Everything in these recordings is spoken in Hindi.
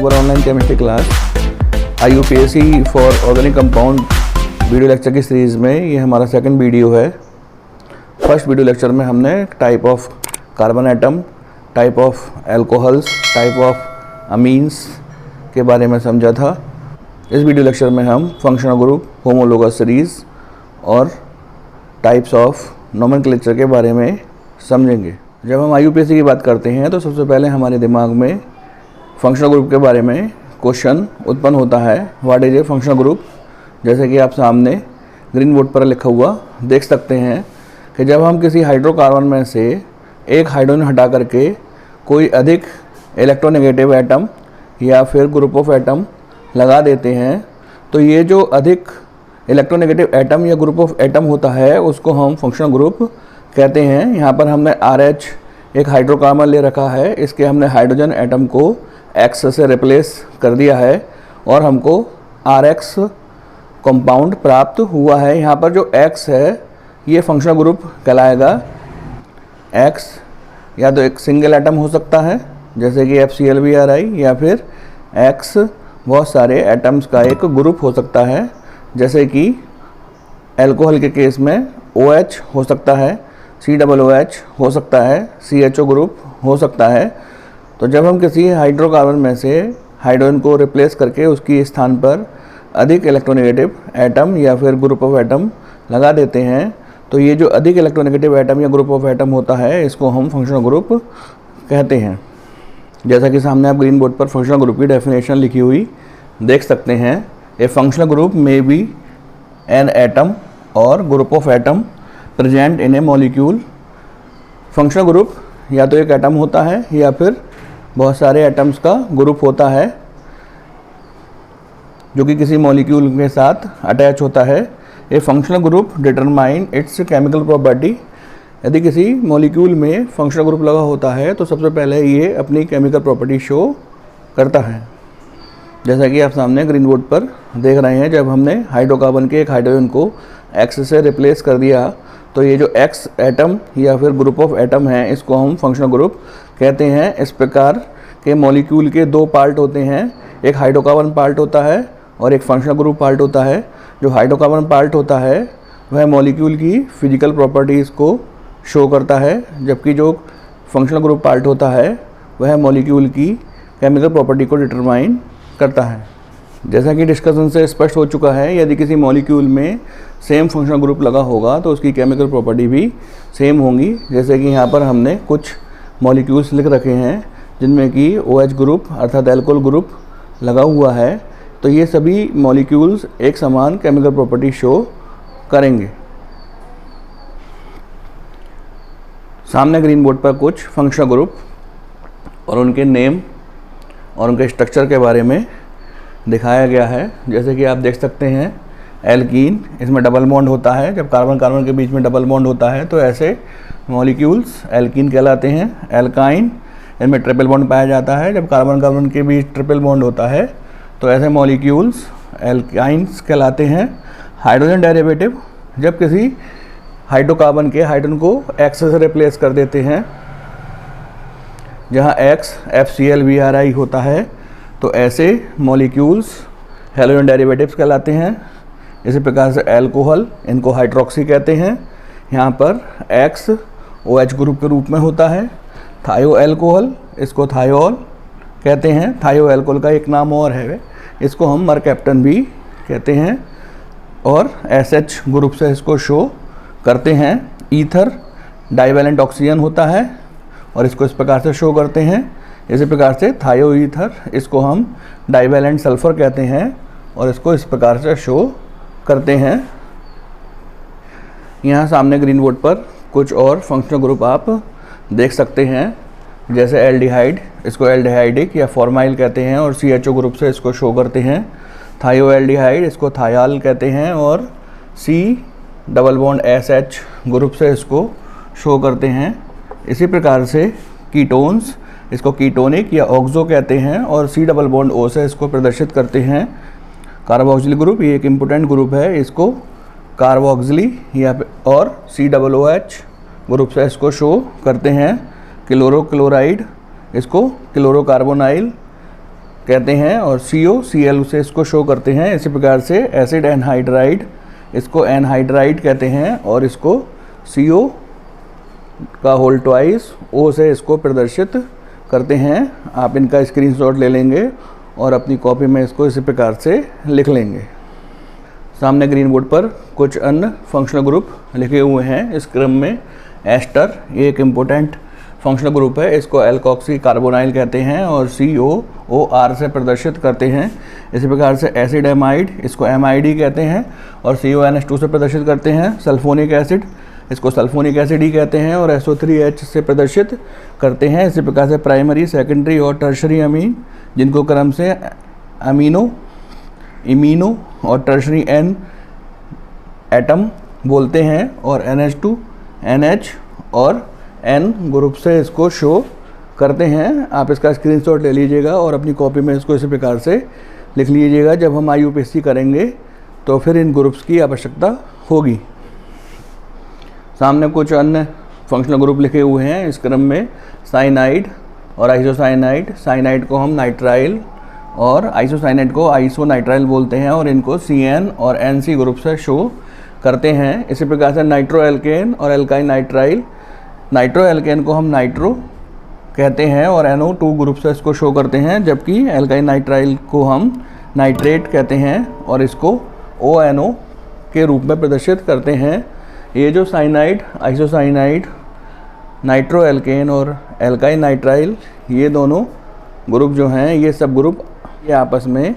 our online chemistry class IUPAC for organic compound video lecture की सीरीज़ में ये हमारा सेकंड वीडियो है। फर्स्ट वीडियो लेक्चर में हमने type of carbon atom, type of alcohols, type of amines के बारे में समझा था। इस वीडियो लेक्चर में हम फंक्शनल ग्रुप, होमोलोगस सीरीज़ और टाइप्स ऑफ नोमेनक्लेचर के बारे में समझेंगे। जब हम IUPAC की बात करते हैं तो सबसे पहले हमारे दिमाग में फंक्शनल ग्रुप के बारे में क्वेश्चन उत्पन्न होता है, what is a functional group. जैसे कि आप सामने ग्रीन बोर्ड पर लिखा हुआ देख सकते हैं कि जब हम किसी हाइड्रोकार्बन में से एक हाइड्रोजन हटा करके कोई अधिक इलेक्ट्रोनेगेटिव एटम या फिर ग्रुप ऑफ एटम लगा देते हैं तो ये जो अधिक इलेक्ट्रोनेगेटिव एटम या ग्रुप ऑफ एटम होता है उसको हम फंक्शनल ग्रुप कहते हैं। यहाँ पर हमने RH एक हाइड्रोकार्बन ले रखा है, इसके हमने हाइड्रोजन एटम को X से रिप्लेस कर दिया है और हमको RX कंपाउंड प्राप्त हुआ है। यहाँ पर जो X है ये फंक्शनल ग्रुप कहलाएगा। X या तो एक सिंगल एटम हो सकता है जैसे कि FCl या फिर X बहुत सारे एटम्स का एक ग्रुप हो सकता है, जैसे कि एल्कोहल के केस में OH हो सकता है, COOH हो सकता है, CHO ग्रुप हो सकता है। तो जब हम किसी हाइड्रोकार्बन में से हाइड्रोजन को रिप्लेस करके उसकी स्थान पर अधिक इलेक्ट्रोनेगेटिव एटम या फिर ग्रुप ऑफ एटम लगा देते हैं तो ये जो अधिक इलेक्ट्रोनेगेटिव एटम या ग्रुप ऑफ एटम होता है इसको हम फंक्शनल ग्रुप कहते हैं। जैसा कि सामने आप ग्रीन बोर्ड पर फंक्शनल ग्रुप की डेफिनेशन लिखी हुई देख सकते हैं। A functional group may be an atom और group of atom present in a molecule. Functional group या तो एक एटम होता है या फिर बहुत सारे एटम्स का ग्रुप होता है जो कि किसी मॉलिक्यूल के साथ अटैच होता है। A functional group determine its chemical property. यदि किसी मॉलिक्यूल में फंक्शनल ग्रुप लगा होता है तो सबसे पहले ये अपनी केमिकल प्रॉपर्टी शो करता है। जैसा कि आप सामने ग्रीन बोर्ड पर देख रहे हैं, जब हमने हाइड्रोकार्बन के एक हाइड्रोजन को X से रिप्लेस कर दिया तो ये जो X एटम या फिर ग्रुप ऑफ एटम है इसको हम फंक्शनल ग्रुप कहते हैं। इस प्रकार के मॉलिक्यूल के दो पार्ट होते हैं, एक हाइड्रोकार्बन पार्ट होता है और एक फंक्शनल ग्रुप पार्ट होता है। जो हाइड्रोकार्बन पार्ट होता है वह मॉलिक्यूल की फिजिकल प्रॉपर्टीज़ को शो करता है, जबकि जो फंक्शनल ग्रुप पार्ट होता है वह मॉलिक्यूल की केमिकल प्रॉपर्टी को डिटरमाइन करता है। जैसा कि डिस्कशन से स्पष्ट हो चुका है, यदि किसी मॉलिक्यूल में सेम फंक्शनल ग्रुप लगा होगा तो उसकी केमिकल प्रॉपर्टी भी सेम होंगी। जैसे कि यहाँ पर हमने कुछ मॉलिक्यूल्स लिख रखे हैं जिनमें कि OH ग्रुप अर्थात एल्कोहल ग्रुप लगा हुआ है, तो ये सभी मॉलिक्यूल्स एक समान केमिकल प्रॉपर्टी शो करेंगे। सामने ग्रीन बोर्ड पर कुछ फंक्शनल ग्रुप और उनके नेम और उनके स्ट्रक्चर के बारे में दिखाया गया है। जैसे कि आप देख सकते हैं एल्कीन, इसमें डबल बॉन्ड होता है। जब कार्बन कार्बन के बीच में डबल बॉन्ड होता है तो ऐसे मॉलिक्यूल्स एल्कीन कहलाते हैं। एल्काइन, इनमें ट्रिपल बॉन्ड पाया जाता है। जब कार्बन कार्बन के बीच ट्रिपल बॉन्ड होता है तो ऐसे मॉलिक्यूल्स एल्काइंस कहलाते हैं। हाइड्रोजन डेरिवेटिव, जब किसी हाइड्रोकार्बन के हाइड्रोजन को X से रिप्लेस कर देते हैं, जहाँ X FCl होता है, तो ऐसे मॉलिक्यूल्स हैलोजन डेरिवेटिव्स कहलाते हैं। इसी प्रकार से एल्कोहल, इनको हाइड्रोक्सी कहते हैं। यहाँ पर X OH ग्रुप के रूप में होता है। थायो एल्कोहल, इसको थायोल कहते हैं। थायो एल्कोहल का एक नाम और है, इसको हम मरकैप्टन भी कहते हैं और SH ग्रुप से इसको शो करते हैं। ईथर डाइवैलेंट ऑक्सीजन होता है और इसको इस प्रकार से शो करते हैं। इसी प्रकार से थायो ईथर, इसको हम डाइवैलेंट सल्फर कहते हैं और इसको इस प्रकार से शो करते हैं। यहाँ सामने ग्रीन बोर्ड पर कुछ और फंक्शनल ग्रुप आप देख सकते हैं, जैसे एल्डिहाइड, इसको एल्डिहाइडिक या फॉर्माइल कहते हैं और CHO ग्रुप से इसको शो करते हैं। थायो एल्डिहाइड, इसको थायाल कहते हैं और C++ ग्रुप से इसको शो करते हैं। इसी प्रकार से कीटोन्स, इसको कीटोनिक या ऑक्सो कहते हैं और C++ से इसको प्रदर्शित करते हैं। कार्बोक्सिलिक ग्रुप, ये एक इम्पोर्टेंट ग्रुप है, इसको कार्बोक्सिली या और COOH ग्रुप से इसको शो करते हैं। क्लोरो क्लोराइड, इसको क्लोरोकार्बोनाइल कहते हैं, और COCl से इसको शो करते हैं। इसी प्रकार से एसिड एनहाइड्राइड, इसको एनहाइड्राइड कहते हैं, और इसको CO का होल ट्वाइस O से इसको प्रदर्शित करते हैं। आप इनका स्क्रीनशॉट ले लेंगे और अपनी कॉपी में इसको इसी प्रकार से लिख लेंगे। सामने ग्रीन बोर्ड पर कुछ अन्य फंक्शनल ग्रुप लिखे हुए हैं इस क्रम में। एस्टर, ये एक इम्पोर्टेंट फंक्शनल ग्रुप है, इसको एल्कोक्सी कार्बोनाइल कहते हैं और COOR से प्रदर्शित करते हैं। इसी प्रकार से एसिड एमाइड, इसको MID कहते हैं और CONH2 से प्रदर्शित करते हैं। सल्फोनिक एसिड, इसको सल्फोनिक एसिड ही कहते हैं और SO3H से प्रदर्शित करते हैं। इसी प्रकार से प्राइमरी, सेकेंडरी और टर्शरी अमीन, जिनको क्रम से अमीनो, इमीनो और टर्शरी N एटम बोलते हैं, और NH2, NH और N ग्रुप से इसको शो करते हैं। आप इसका स्क्रीनशॉट ले लीजिएगा और अपनी कॉपी में इसको इसी प्रकार से लिख लीजिएगा। जब हम IUPAC करेंगे तो फिर इन ग्रुप्स की आवश्यकता होगी। सामने कुछ अन्य फंक्शनल ग्रुप लिखे हुए हैं इस क्रम में। साइनाइड और आइसोसाइनाइड, साइनाइड को हम नाइट्राइल और आइसोसाइनाइड को आइसोनाइट्राइल बोलते हैं, और इनको CN और NC ग्रुप से शो करते हैं। इसी प्रकार से नाइट्रो एल्केन और एल्काइन नाइट्राइल, नाइट्रो एल्केन को हम नाइट्रो कहते हैं और NO2 ग्रुप से इसको शो करते हैं, जबकि एल्काइन नाइट्राइल को हम नाइट्रेट कहते हैं और इसको ONO के रूप में प्रदर्शित करते हैं। ये जो साइनाइड, आइसोसाइनाइड, नाइट्रो एल्केन और एल्काइन नाइट्राइल, ये दोनों ग्रुप जो हैं, ये सब ग्रुप ये आपस में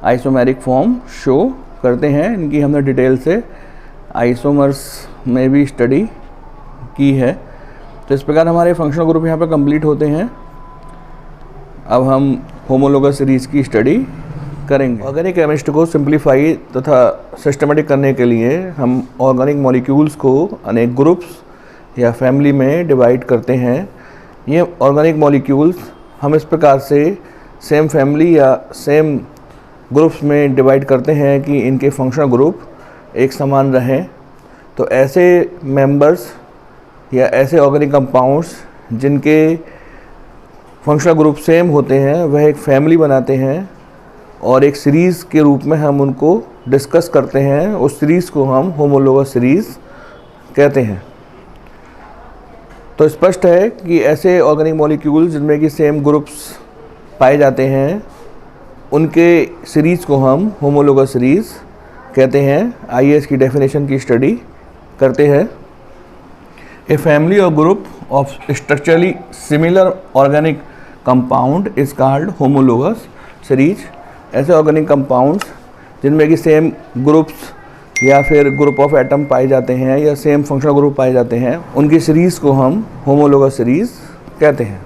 आइसोमेरिक फॉर्म शो करते हैं। इनकी हमने डिटेल से आइसोमर्स में भी स्टडी की है। तो इस प्रकार हमारे फंक्शनल ग्रुप यहाँ पर कंप्लीट होते हैं। अब हम होमोलोगस सीरीज़ की स्टडी करेंगे। ऑर्गेनिक केमिस्ट्री को सिंप्लीफाई तथा सिस्टमेटिक करने के लिए हम ऑर्गेनिक मॉलिक्यूल्स को अनेक ग्रुप्स या फैमिली में डिवाइड करते हैं। ये ऑर्गेनिक मॉलिक्यूल्स हम इस प्रकार से सेम फैमिली या सेम ग्रुप्स में डिवाइड करते हैं कि इनके फंक्शनल ग्रुप एक समान रहें। तो ऐसे मेंबर्स या ऐसे ऑर्गेनिक कंपाउंड्स जिनके फंक्शनल ग्रुप सेम होते हैं, वह एक फैमिली बनाते हैं और एक सीरीज़ के रूप में हम उनको डिस्कस करते हैं। उस सीरीज़ को हम होमोलोगस सीरीज़ कहते हैं। तो स्पष्ट है कि ऐसे ऑर्गेनिक मॉलिक्यूल्स जिनमें कि सेम ग्रुप्स पाए जाते हैं, उनके सीरीज़ को हम होमोलोगस सीरीज़ कहते हैं। आइए इसकी डेफिनेशन की स्टडी करते हैं। ए फैमिली और group of structurally similar organic compound is called homologous series. ऐसे ऑर्गेनिक कंपाउंड्स जिनमें कि सेम ग्रुप्स या फिर ग्रुप ऑफ एटम पाए जाते हैं या सेम फंक्शनल ग्रुप पाए जाते हैं, उनकी सीरीज़ को हम होमोलोगस सीरीज़ कहते हैं।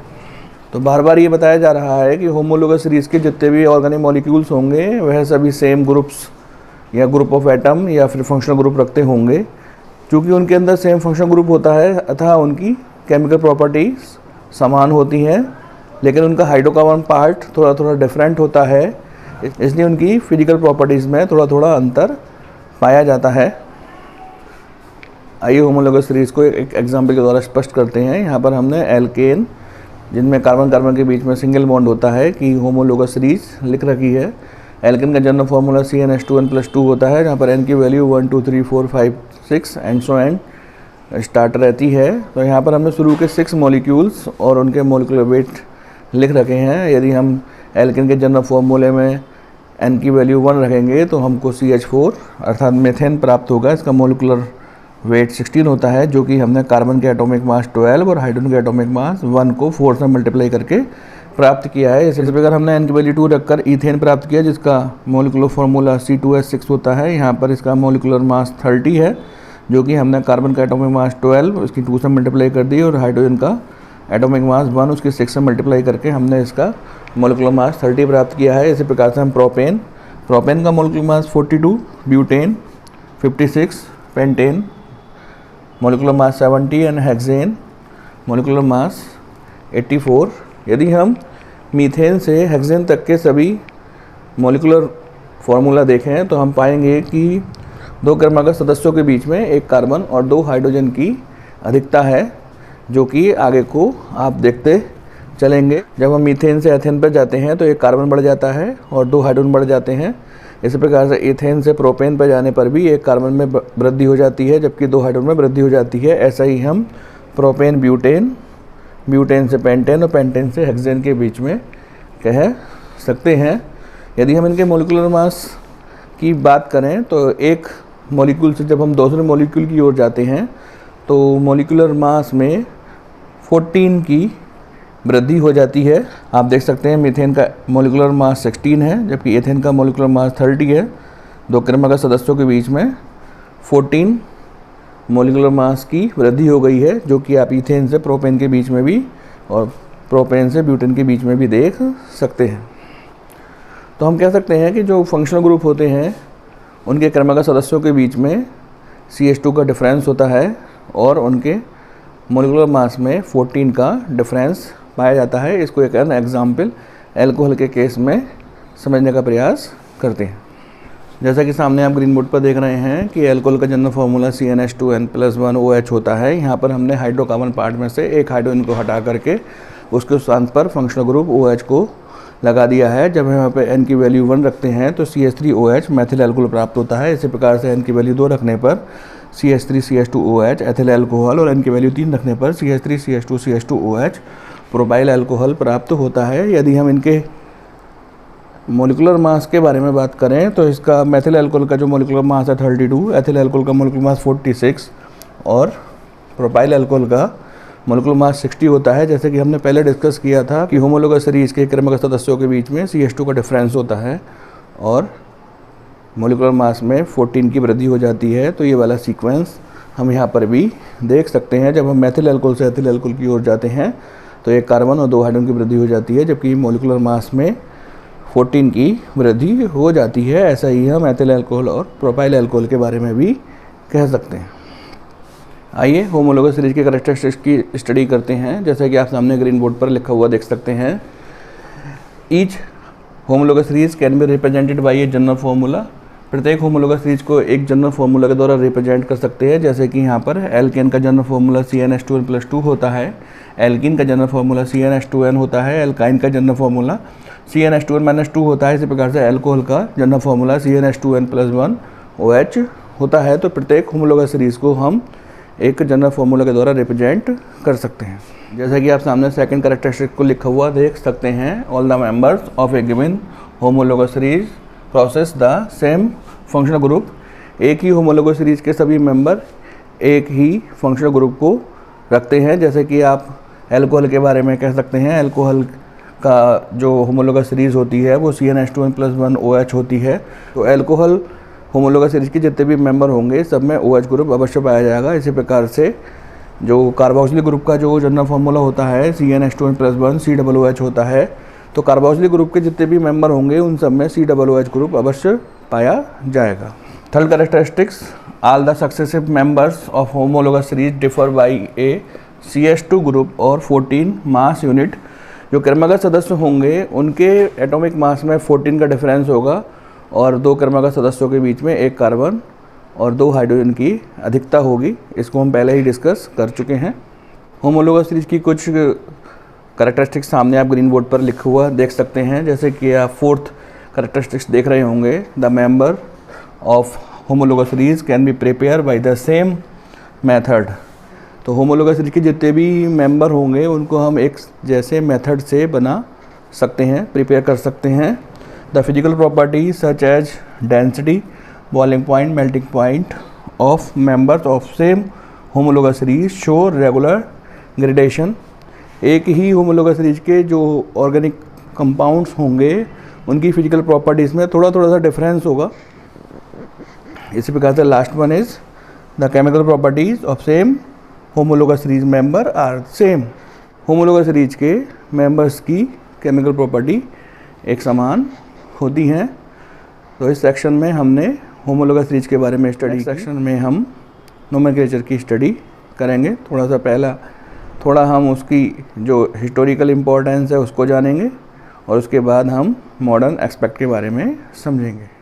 तो बार बार ये बताया जा रहा है कि होमोलोगस सीरीज़ के जितने भी ऑर्गेनिक मॉलिक्यूल्स होंगे वह सभी सेम ग्रुप्स या ग्रुप ऑफ एटम या फिर फंक्शनल ग्रुप रखते होंगे। चूँकि उनके अंदर सेम फंक्शनल ग्रुप होता है अतः उनकी केमिकल प्रॉपर्टीज समान होती हैं, लेकिन उनका हाइड्रोकार्बन पार्ट थोड़ा थोड़ा डिफरेंट होता है, इसलिए उनकी फिजिकल प्रॉपर्टीज़ में थोड़ा थोड़ा अंतर पाया जाता है। आइए होमोलोगस सीरीज़ को एक एग्जाम्पल के द्वारा स्पष्ट करते हैं। यहाँ पर हमने एल्केन जिनमें कार्बन कार्बन के बीच में सिंगल बॉन्ड होता है की होमोलोगस सीरीज़ लिख रखी है। एल्केन का जनरल फार्मूला CnH2n+2 होता है, जहाँ पर n की value 1 2 3 4 5 6 and so and start रहती है। तो यहाँ पर हमने शुरू के 6 मॉलिक्यूल्स और उनके मोलिकुलर वेट लिख रखे हैं। यदि हम एल्केन के जनरल फार्मूले में n की वैल्यू 1 रखेंगे तो हमको CH4 अर्थात मेथेन प्राप्त होगा। इसका मोलिकुलर वेट 16 होता है, जो कि हमने कार्बन के एटॉमिक मास 12 और हाइड्रोजन के एटॉमिक मास 1 को 4 से मल्टीप्लाई करके प्राप्त किया है। इसी प्रकार हमने n की वैल्यू 2 रखकर ईथेन प्राप्त किया, जिसका मोलिकुलर फार्मूला C2H6 होता है। यहाँ पर इसका मोलिकुलर मास 30 है, जो कि हमने कार्बन का एटॉमिक मास 12 उसकी 2 से मल्टीप्लाई कर दी और हाइड्रोजन का एटॉमिक मास 1 उसकी 6 से मल्टीप्लाई करके हमने इसका मोलिकुलर मास 30 प्राप्त किया है। इसी प्रकार से हम प्रोपेन का molecular mass 42, butane 56, pentane molecular mass 70 and hexane molecular mass 84। यदि हम मीथेन से हेक्सेन तक के सभी मोलिकुलर फार्मूला देखें तो हम पाएंगे कि 2 क्रमागत सदस्यों के बीच में 1 कार्बन और 2 हाइड्रोजन की अधिकता है, जो कि आगे को आप देखते चलेंगे। जब हम मीथेन से एथेन पर जाते हैं तो एक कार्बन बढ़ जाता है और 2 हाइड्रोजन बढ़ जाते हैं। इसी प्रकार से इथेन से प्रोपेन पर जाने पर भी एक कार्बन में वृद्धि हो जाती है जबकि 2 हाइड्रोजन में वृद्धि हो जाती है। ऐसा ही हम प्रोपेन ब्यूटेन, ब्यूटेन से पेंटेन और पेंटेन से हेक्सेन के बीच में कह सकते हैं। यदि हम इनके मोलिकुलर मास की बात करें तो एक मॉलिक्यूल से जब हम दूसरे मॉलिक्यूल की ओर जाते हैं तो मॉलिकुलर मास में 14 की वृद्धि हो जाती है। आप देख सकते हैं मीथेन का मॉलिकुलर मास 16 है जबकि एथेन का मॉलिकुलर मास 30 है। 2 क्रमागत सदस्यों के बीच में 14 मॉलिकुलर मास की वृद्धि हो गई है, जो कि आप इथेन से प्रोपेन के बीच में भी और प्रोपेन से ब्यूटेन के बीच में भी देख सकते हैं। तो हम कह सकते हैं कि जो फंक्शनल ग्रुप होते हैं उनके क्रमागत सदस्यों के बीच में CH2 का डिफरेंस होता है और उनके मॉलिकुलर मास में 14 का डिफरेंस पाया जाता है। इसको एक एग्जाम्पल एल्कोहल के केस में समझने का प्रयास करते हैं। जैसा कि सामने आप ग्रीन बोर्ड पर देख रहे हैं कि एल्कोहल का जनरल फार्मूला CnH2n+1OH होता है। यहाँ पर हमने हाइड्रोकार्बन पार्ट में से एक हाइड्रोजन को हटा करके उसके स्थान पर फंक्शनल ग्रुप OH को लगा दिया है। जब हम यहाँ पे n की वैल्यू 1 रखते हैं तो CH3OH मैथिल एल्कोहल प्राप्त होता है। इसी प्रकार से n की वैल्यू 2 रखने पर CH3CH2OH एथिल एल्कोहल और n की वैल्यू 3 रखने पर CH3CH2CH2OH प्रोपाइल एल्कोहल प्राप्त होता है। यदि हम इनके मॉलिकुलर मास के बारे में बात करें तो इसका मैथिल एल्कोहल का जो मॉलिकुलर मास है 32, एथिल एल्कोहल का मॉलिकुलर मास 46 और प्रोपाइल एल्कोहल का मॉलिकुलर मास 60 होता है। जैसे कि हमने पहले डिस्कस किया था कि होमोलोगस सीरीज के क्रमागत सदस्यों के बीच में CH2 का डिफरेंस होता है और मॉलिकुलर मास में 14 की वृद्धि हो जाती है। तो ये वाला सीक्वेंस हम यहाँ पर भी देख सकते हैं। जब हम मैथिल एल्कोहल से एथिल एल्कोहल की ओर जाते हैं तो एक कार्बन और 2 हाइड्रोजन की वृद्धि हो जाती है जबकि मॉलिकुलर मास में 14 की वृद्धि हो जाती है। ऐसा ही हम एथिल एल्कोहल और प्रोपाइल एल्कोहल के बारे में भी कह सकते हैं। आइए होमोलोगस सीरीज के कैरेक्टरिस्टिक्स की स्टडी करते हैं। जैसा कि आप सामने ग्रीन बोर्ड पर लिखा हुआ देख सकते हैं, each homologous series can be represented by a general formula. प्रत्येक होमोलोगस सीरीज को एक जनरल फार्मूला के द्वारा रिप्रेजेंट कर सकते हैं। जैसे कि यहाँ पर एल्केन का जनरल फार्मूला CnH2n+2 होता है, एल्कीन का जनरल फार्मूला CnH2n होता है, एल्काइन का जनरल फार्मूला CnH2n-2 होता है। इसी प्रकार से एल्कोहल का जनरल फार्मूला CnH2n+1OH होता है। तो प्रत्येक होमोलोगस सीरीज को हम एक जनरल फार्मूला के द्वारा रिप्रेजेंट कर सकते हैं। जैसा कि आप सामने सेकंड कैरेक्टरिस्टिक को लिखा हुआ देख सकते हैं, all the members of A given homologous series process the same functional group. एक ही होमोलोगस सीरीज के सभी मेंबर एक ही फंक्शनल ग्रुप को रखते हैं। जैसे कि आप एल्कोहल के बारे में कह सकते हैं, एल्कोहल का जो होमोलोगस सीरीज होती है वो CnH2n+1OH होती है। तो एल्कोहल होमोलोगस सीरीज के जितने भी मेंबर होंगे सब में OH ग्रुप अवश्य पाया जाएगा। इसी प्रकार से जो कार्बोक्सिलिक ग्रुप का जो जनरल फार्मूला होता है CnH2n+1 COOH होता है। तो कार्बोक्सिलिक ग्रुप के जितने भी मेंबर होंगे उन सब में COOH ग्रुप अवश्य पाया जाएगा। Third characteristics, all the successive members of homologous series differ by A CH2 group और 14 मास यूनिट। जो क्रमागत सदस्य होंगे उनके एटॉमिक मास में 14 का डिफरेंस होगा और 2 क्रमागत सदस्यों के बीच में एक कार्बन और 2 हाइड्रोजन की अधिकता होगी। इसको हम पहले ही डिस्कस कर चुके हैं। होमोलोगस सीरीज की कुछ कैरेक्टरिस्टिक्स सामने आप ग्रीन बोर्ड पर लिखा हुआ देख सकते हैं। जैसे कि आप फोर्थ कैरेक्टरिस्टिक्स देख रहे होंगे, the member of homologous series can be prepare by the same method. तो होमोलोगस सीरीज के जितने भी मेंबर होंगे उनको हम एक जैसे मेथड से बना सकते हैं, प्रिपेयर कर सकते हैं। The physical properties such as density, boiling point, melting point of members of same homologous series show regular gradation. एक ही होमोलोगस सीरीज के जो ऑर्गेनिक कंपाउंड्स होंगे उनकी फिजिकल प्रॉपर्टीज़ में थोड़ा थोड़ा सा डिफरेंस होगा। इसी प्रकार से last one is the chemical properties of same homologous series member are same. Homologous series के मेंबर्स की केमिकल प्रॉपर्टी एक समान होती हैं। तो इस सेक्शन में हमने होमोलोगस सीरीज के बारे में स्टडी, सेक्शन में हम नोमेनक्लेचर की स्टडी करेंगे। थोड़ा हम उसकी जो हिस्टोरिकल इम्पोर्टेंस है उसको जानेंगे और उसके बाद हम मॉडर्न एस्पेक्ट के बारे में समझेंगे।